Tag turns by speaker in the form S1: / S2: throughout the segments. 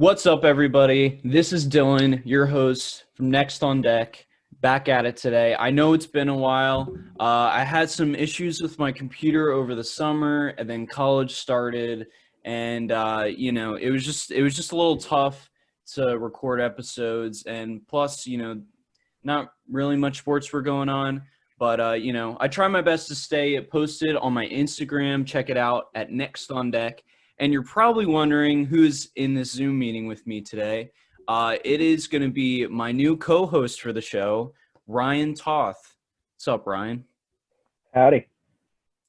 S1: What's up, everybody? This is Dylan, your host from Next on Deck, back at it today. I know it's been a while. I had some issues with my computer over the summer, and then college started, and it was just a little tough to record episodes, and plus, not really much sports were going on. But I try my best to stay posted on my Instagram. Check it out at Next on Deck. And you're probably wondering who's in this Zoom meeting with me today. It is going to be my new co-host for the show, Ryan Toth. What's up, Ryan?
S2: Howdy.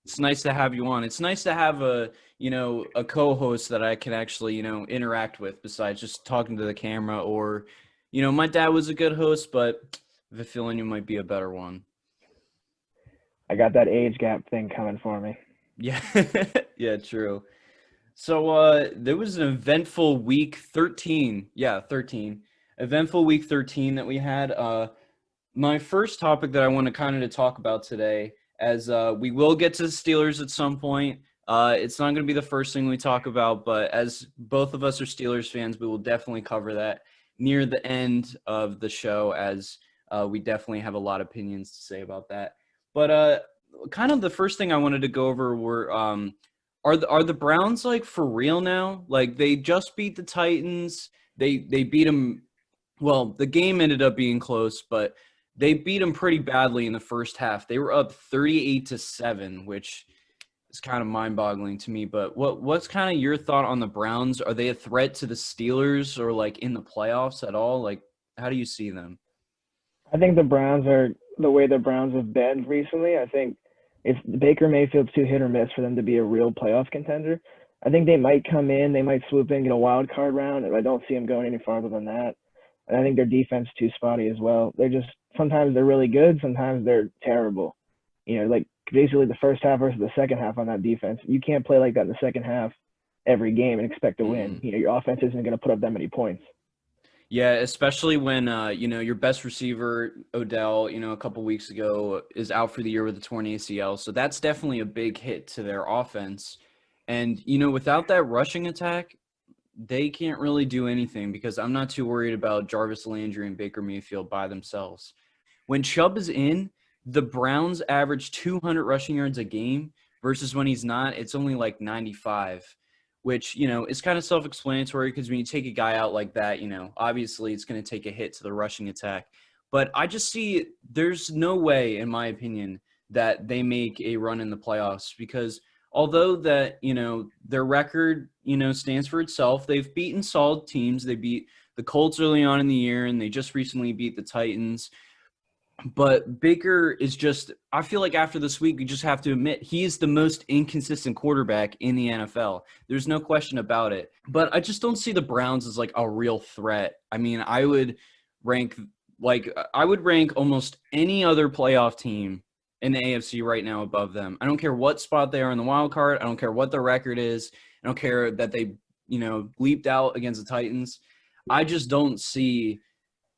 S1: It's nice to have you on. It's nice to have a co-host that I can actually, interact with besides just talking to the camera or, my dad was a good host, but I have a feeling you might be a better one.
S2: I got that age gap thing coming for me.
S1: Yeah, yeah, true. So there was an eventful week 13. Yeah, 13. Eventful week 13 that we had. My first topic that I want to kind of talk about today, as we will get to the Steelers at some point. It's not going to be the first thing we talk about, but as both of us are Steelers fans, we will definitely cover that near the end of the show, as we definitely have a lot of opinions to say about that. But kind of the first thing I wanted to go over were are the Browns like for real now? Like they just beat the Titans. They beat them. Well, the game ended up being close, but they beat them pretty badly in the first half. They were up 38-7, which is kind of mind-boggling to me. But what's kind of your thought on the Browns? Are they a threat to the Steelers or like in the playoffs at all? Like, how do you see them?
S2: I think the Browns are the way the Browns have been recently. I think if Baker Mayfield's too hit or miss for them to be a real playoff contender. I think they might come in, they might swoop in, get a wild card round, and I don't see them going any farther than that. And I think their defense is too spotty as well. They're just sometimes they're really good, sometimes they're terrible. Like basically the first half versus the second half on that defense. You can't play like that in the second half every game and expect to win. Your offense isn't going to put up that many points.
S1: Yeah, especially when your best receiver Odell, a couple weeks ago is out for the year with a torn ACL. So that's definitely a big hit to their offense. And without that rushing attack, they can't really do anything because I'm not too worried about Jarvis Landry and Baker Mayfield by themselves. When Chubb is in, the Browns average 200 rushing yards a game versus when he's not, it's only like 95, which, is kind of self-explanatory because when you take a guy out like that, obviously it's going to take a hit to the rushing attack. But I just see there's no way, in my opinion, that they make a run in the playoffs because although that, their record, stands for itself, they've beaten solid teams. They beat the Colts early on in the year, and they just recently beat the Titans. But Baker is just – I feel like after this week, we just have to admit he is the most inconsistent quarterback in the NFL. There's no question about it. But I just don't see the Browns as like a real threat. I mean, I would rank almost any other playoff team in the AFC right now above them. I don't care what spot they are in the wild card. I don't care what their record is. I don't care that they, leaped out against the Titans. I just don't see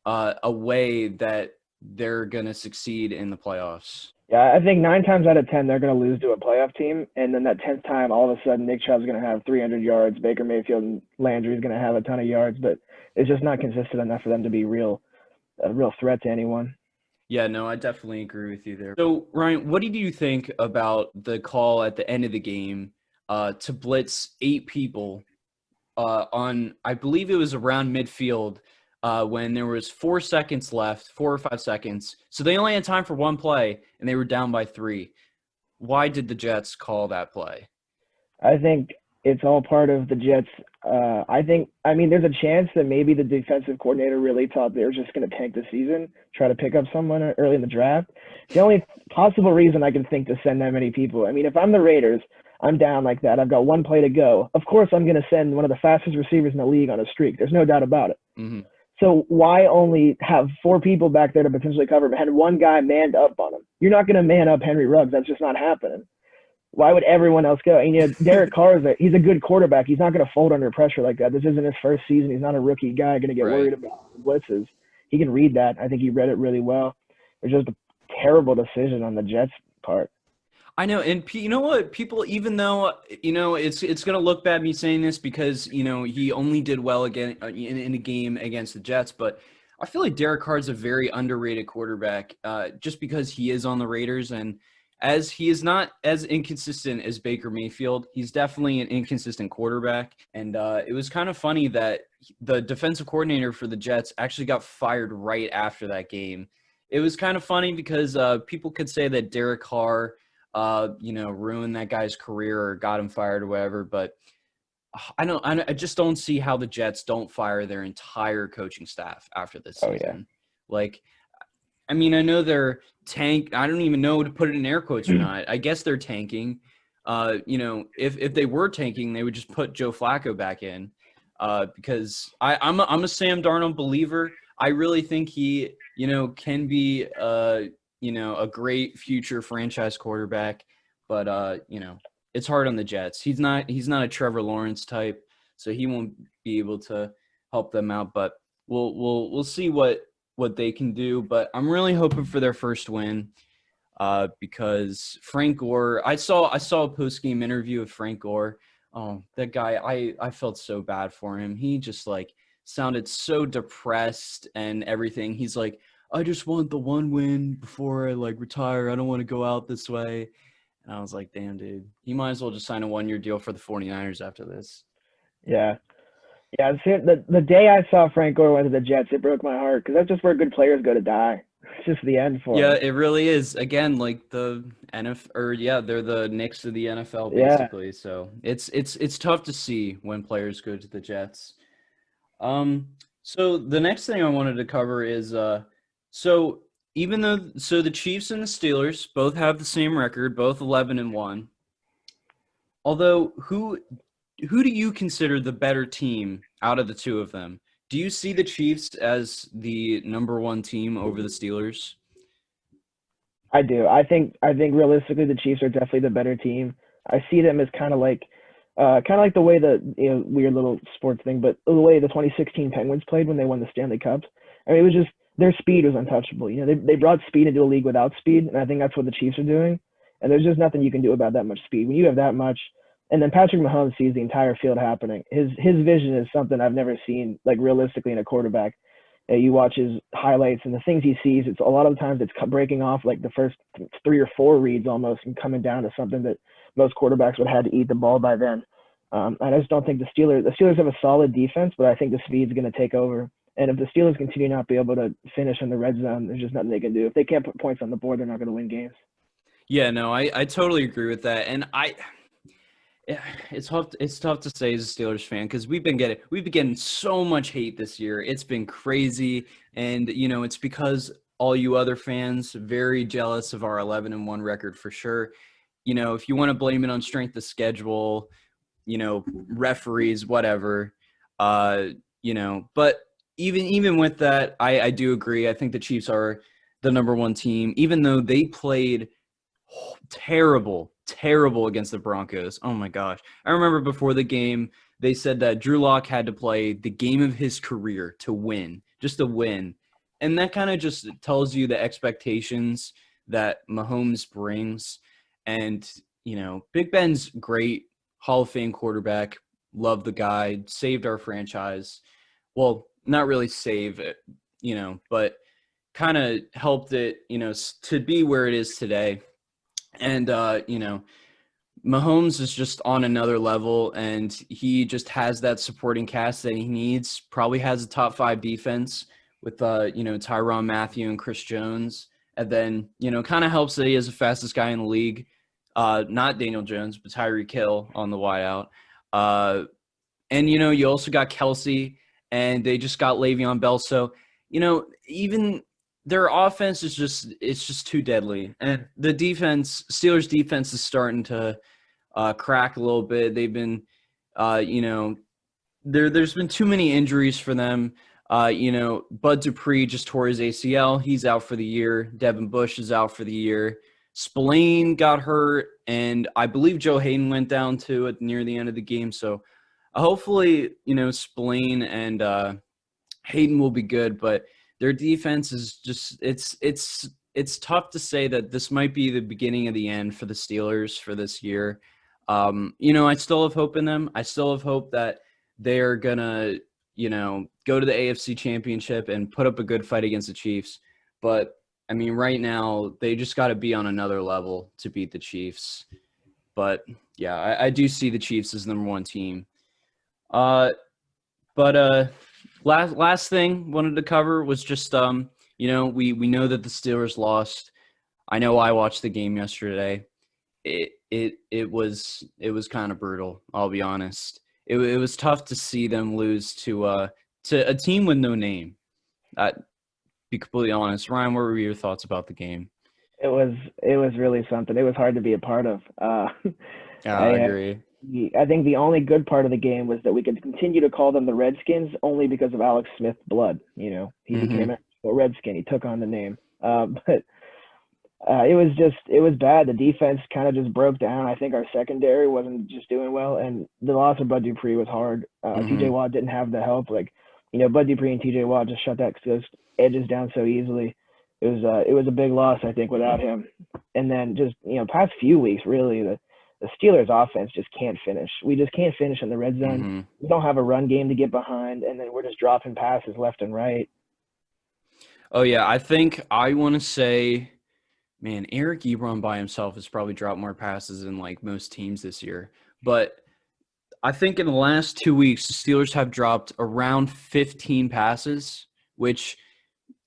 S1: a way that they're going to succeed in the playoffs.
S2: Yeah, I think 9 times out of 10 they're going to lose to a playoff team, and then that 10th time, all of a sudden Nick Chubb's going to have 300 yards, Baker Mayfield and Landry's going to have a ton of yards, but it's just not consistent enough for them to be a real threat to anyone.
S1: Yeah, no, I definitely agree with you there. So, Ryan, what did you think about the call at the end of the game to blitz 8 people on, I believe it was around midfield when there was 4 seconds left, 4 or 5 seconds. So they only had time for one play, and they were down by 3. Why did the Jets call that play?
S2: I think it's all part of the Jets. There's a chance that maybe the defensive coordinator really thought they were just going to tank the season, try to pick up someone early in the draft. The only possible reason I can think to send that many people, if I'm the Raiders, I'm down like that. I've got one play to go. Of course, I'm going to send one of the fastest receivers in the league on a streak. There's no doubt about it.
S1: Mm-hmm.
S2: So why only have 4 people back there to potentially cover him and had one guy manned up on him? You're not going to man up Henry Ruggs. That's just not happening. Why would everyone else go? Derek Carr he's a good quarterback. He's not going to fold under pressure like that. This isn't his first season. He's not a rookie guy going to get worried about blitzes. He can read that. I think he read it really well. It was just a terrible decision on the Jets' part.
S1: I know, and you know what? People, even though it's gonna look bad me saying this because he only did well again in a game against the Jets, but I feel like Derek Carr's a very underrated quarterback, just because he is on the Raiders, and as he is not as inconsistent as Baker Mayfield, he's definitely an inconsistent quarterback. And it was kind of funny that the defensive coordinator for the Jets actually got fired right after that game. It was kind of funny because people could say that Derek Carr ruined that guy's career or got him fired or whatever. But I just don't see how the Jets don't fire their entire coaching staff after this
S2: Oh yeah.
S1: season. Like, I mean, I know they're tank. I don't even know to put it in air quotes or not. I guess they're tanking. If they were tanking, they would just put Joe Flacco back in. Because I'm a Sam Darnold believer. I really think he, can be a great future franchise quarterback. But it's hard on the Jets. He's not a Trevor Lawrence type, so he won't be able to help them out. But we'll see what they can do. But I'm really hoping for their first win. Because Frank Gore, I saw a post game interview of Frank Gore. Oh, that guy, I felt so bad for him. He just like sounded so depressed and everything. He's like, I just want the one win before I like retire. I don't want to go out this way. And I was like, damn, dude, he might as well just sign a 1-year deal for the 49ers after this.
S2: Yeah. Yeah, the day I saw Frank Gore went to the Jets, it broke my heart because that's just where good players go to die. It's just the end for
S1: Yeah,
S2: them.
S1: it really is. Again, like the NFL, or yeah, they're the Knicks of the NFL
S2: Yeah,
S1: basically. So it's tough to see when players go to the Jets. Um, so the next thing I wanted to cover is so the Chiefs and the Steelers both have the same record, both 11-1. Although who do you consider the better team out of the two of them? Do you see the Chiefs as the number one team over the Steelers?
S2: I do. I think realistically the Chiefs are definitely the better team. I see them as kind of like the way weird little sports thing, but the way the 2016 Penguins played when they won the Stanley Cups. I mean, it was just their speed was untouchable. They brought speed into a league without speed, and I think that's what the Chiefs are doing. And there's just nothing you can do about that much speed when you have that much. And then Patrick Mahomes sees the entire field happening. His vision is something I've never seen like realistically in a quarterback. You watch his highlights and the things he sees. It's a lot of times it's breaking off like the first 3 or 4 reads almost and coming down to something that most quarterbacks would have had to eat the ball by then. I just don't think the Steelers have a solid defense, but I think the speed's going to take over. And if the Steelers continue not be able to finish in the red zone, there's just nothing they can do. If they can't put points on the board, they're not going to win games.
S1: Yeah, no, I totally agree with that. And yeah, it's tough to say as a Steelers fan because we've been getting so much hate this year. It's been crazy, and it's because all you other fans very jealous of our 11-1 record for sure. If you want to blame it on strength of schedule, referees, whatever, uh, but even with that, I do agree. I think the Chiefs are the number one team, even though they played terrible against the Broncos. Oh my gosh. I remember before the game, they said that Drew Lock had to play the game of his career to win, just to win. And that kind of just tells you the expectations that Mahomes brings. And, Big Ben's great, Hall of Fame quarterback. Love the guy, saved our franchise. Well, not really save it, but kind of helped it, to be where it is today. And Mahomes is just on another level, and he just has that supporting cast that he needs. Probably has a top 5 defense with Tyrann Mathieu and Chris Jones, and then kind of helps that he is the fastest guy in the league. Not Daniel Jones, but Tyreek Hill on the wideout. And you also got Kelsey, and they just got Le'Veon Bell. So even their offense is just too deadly, and the Steelers defense is starting to crack a little bit. They've been, there's been too many injuries for them. Bud Dupree just tore his ACL. He's out for the year. Devin Bush is out for the year. Spillane got hurt, and I believe Joe Hayden went down too at near the end of the game. So hopefully, Spillane and Hayden will be good, but their defense is just it's it's tough to say that this might be the beginning of the end for the Steelers for this year. I still have hope in them. I still have hope that they're gonna, go to the AFC Championship and put up a good fight against the Chiefs. But I mean, right now they just got to be on another level to beat the Chiefs. But yeah, I do see the Chiefs as the number one team. But last thing wanted to cover was just we know that the Steelers lost. I know I watched the game yesterday. It was kind of brutal. I'll be honest. It was tough to see them lose to a team with no name. Be completely honest, Ryan, what were your thoughts about the game?
S2: It was really something. It was hard to be a part of.
S1: Yeah, I
S2: I
S1: agree.
S2: I think the only good part of the game was that we could continue to call them the Redskins only because of Alex Smith's blood. He became
S1: Mm-hmm.
S2: a Redskin. He took on the name. But it was bad. The defense kind of just broke down. I think our secondary wasn't just doing well, and the loss of Bud Dupree was hard. T.J.
S1: Mm-hmm.
S2: Watt didn't have the help. Bud Dupree and T.J. Watt just shut those edges down so easily. It was a big loss, I think, without him. And then just past few weeks, really, the Steelers' offense just can't finish. We just can't finish in the red zone.
S1: Mm-hmm.
S2: We don't have a run game to get behind, and then we're just dropping passes left and right.
S1: Oh yeah, I think I want to say, man, Eric Ebron by himself has probably dropped more passes than like most teams this year. But I think in the last 2 weeks, the Steelers have dropped around 15 passes, which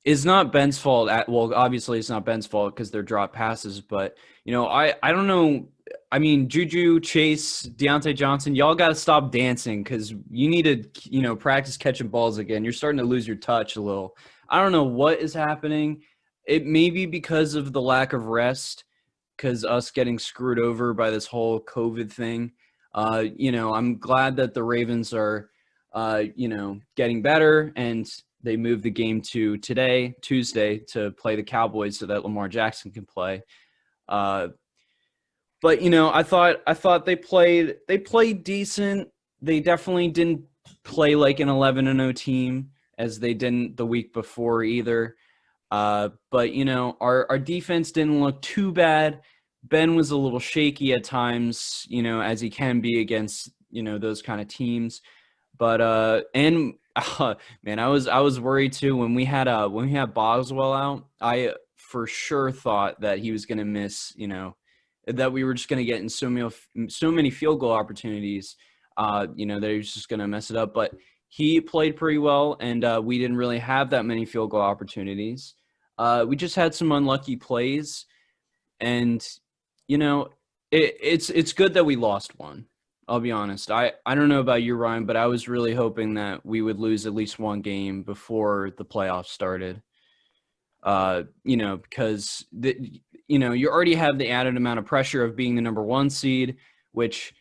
S1: is not Ben's fault. Well, obviously it's not Ben's fault because they're drop passes. But I don't know. I mean, Juju, Chase, Deontay Johnson, y'all got to stop dancing because you need to practice catching balls again. You're starting to lose your touch a little. I don't know what is happening. It may be because of the lack of rest, because us getting screwed over by this whole COVID thing. I'm glad that the Ravens are, getting better, and they moved the game to today, Tuesday, to play the Cowboys so that Lamar Jackson can play. Uh, but I thought they played decent. They definitely didn't play like an 11-0 team as they didn't the week before either. But our defense didn't look too bad. Ben was a little shaky at times, as he can be against those kind of teams. But and man, I was worried too when we had Boswell out. I for sure thought that he was going to miss. That we were just going to get in so many field goal opportunities. That he was just going to mess it up. But he played pretty well, and we didn't really have that many field goal opportunities. We just had some unlucky plays, and it's good that we lost one. I'll be honest. I don't know about you, Ryan, but I was really hoping that we would lose at least one game before the playoffs started. Because you already have the added amount of pressure of being the number one seed, which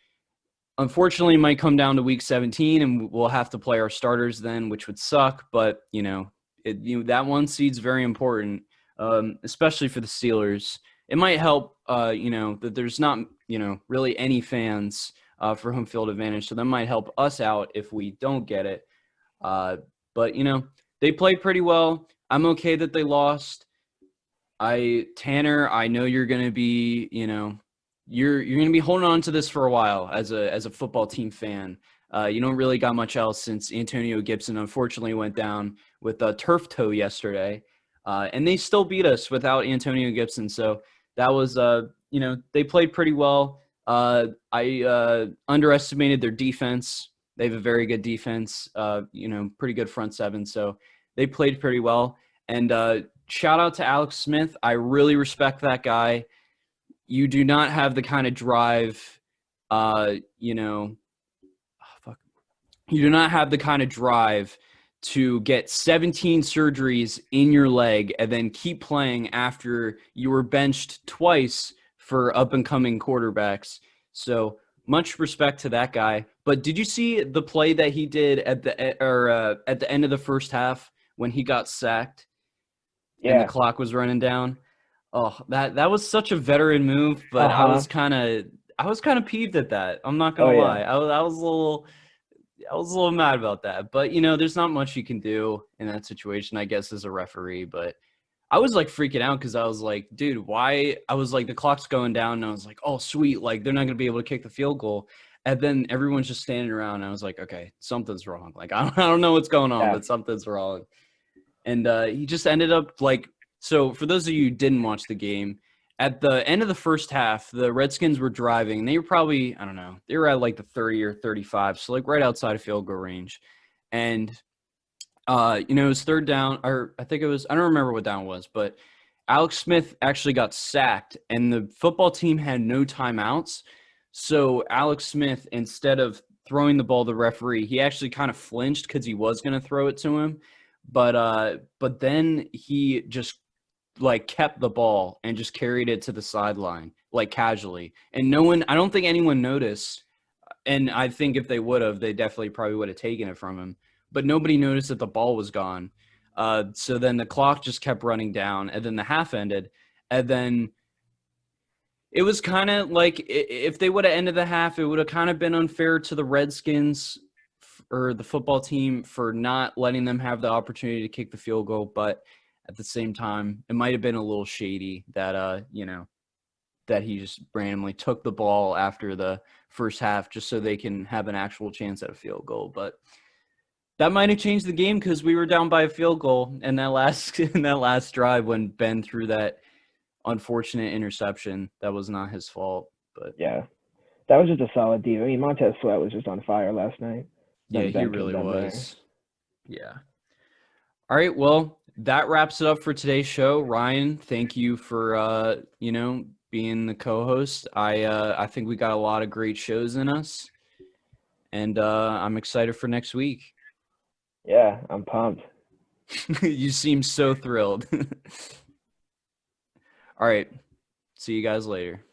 S1: unfortunately might come down to week 17, and we'll have to play our starters then, which would suck. But that one seed's very important, especially for the Steelers. It might help, that there's not, really any fans for home field advantage, so that might help us out if we don't get it. But they played pretty well. I'm okay that they lost. Tanner, I know you're gonna be, you're gonna be holding on to this for a while as a football team fan. You don't really got much else since Antonio Gibson unfortunately went down with a turf toe yesterday, and they still beat us without Antonio Gibson. So that was, they played pretty well. I underestimated their defense. They have a very good defense, pretty good front seven. So they played pretty well. And shout out to Alex Smith. I really respect that guy. You do not have the kind of drive, you do not have the kind of drive to get 17 surgeries in your leg and then keep playing after you were benched twice for up and coming quarterbacks. So much respect to that guy. But did you see the play that he did at the end of the first half when he got sacked and the
S2: Yeah.
S1: clock was running down? Oh, that was such a veteran move, but I
S2: Uh-huh.
S1: was kind of peeved at that. I'm not
S2: Oh
S1: gonna
S2: yeah.
S1: lie. I was a little mad about that. But there's not much you can do in that situation, I guess, as a referee. But I was like freaking out because I was like, dude, why? I was like, the clock's going down, and I was like, oh, sweet, like they're not gonna be able to kick the field goal. And then everyone's just standing around, and I was like, okay, something's wrong. Like I don't know what's going on,
S2: Yeah.
S1: but something's wrong. And he just ended up like, so for those of you who didn't watch the game, at the end of the first half, the Redskins were driving, and they were probably, I don't know, they were at like the 30 or 35, so like right outside of field goal range. And it was third down, or I think it was, I don't remember what down it was, but Alex Smith actually got sacked, and the football team had no timeouts. So Alex Smith, instead of throwing the ball to the referee, he actually kind of flinched because he was going to throw it to him, but then he just like kept the ball and just carried it to the sideline like casually, and no one, I don't think anyone noticed. And I think if they would have, they definitely probably would have taken it from him. But nobody noticed that the ball was gone. So then the clock just kept running down, and then the half ended. And then it was kind of like if they would have ended the half, it would have kind of been unfair to the Redskins or the football team for not letting them have the opportunity to kick the field goal. But at the same time, it might have been a little shady that, that he just randomly took the ball after the first half just so they can have an actual chance at a field goal. But that might have changed the game because we were down by a field goal in that last in that last drive when Ben threw that unfortunate interception. That was not his fault, but
S2: Yeah. That was just a solid D. I mean, Montez Sweat was just on fire last night.
S1: yeah,
S2: Then
S1: he
S2: Ben came
S1: really
S2: down there.
S1: was. Yeah. All right, well, that wraps it up for today's show. Ryan, thank you for being the co-host. I think we got a lot of great shows in us, and I'm excited for next week.
S2: Yeah, I'm pumped.
S1: You seem so thrilled. All right. See you guys later.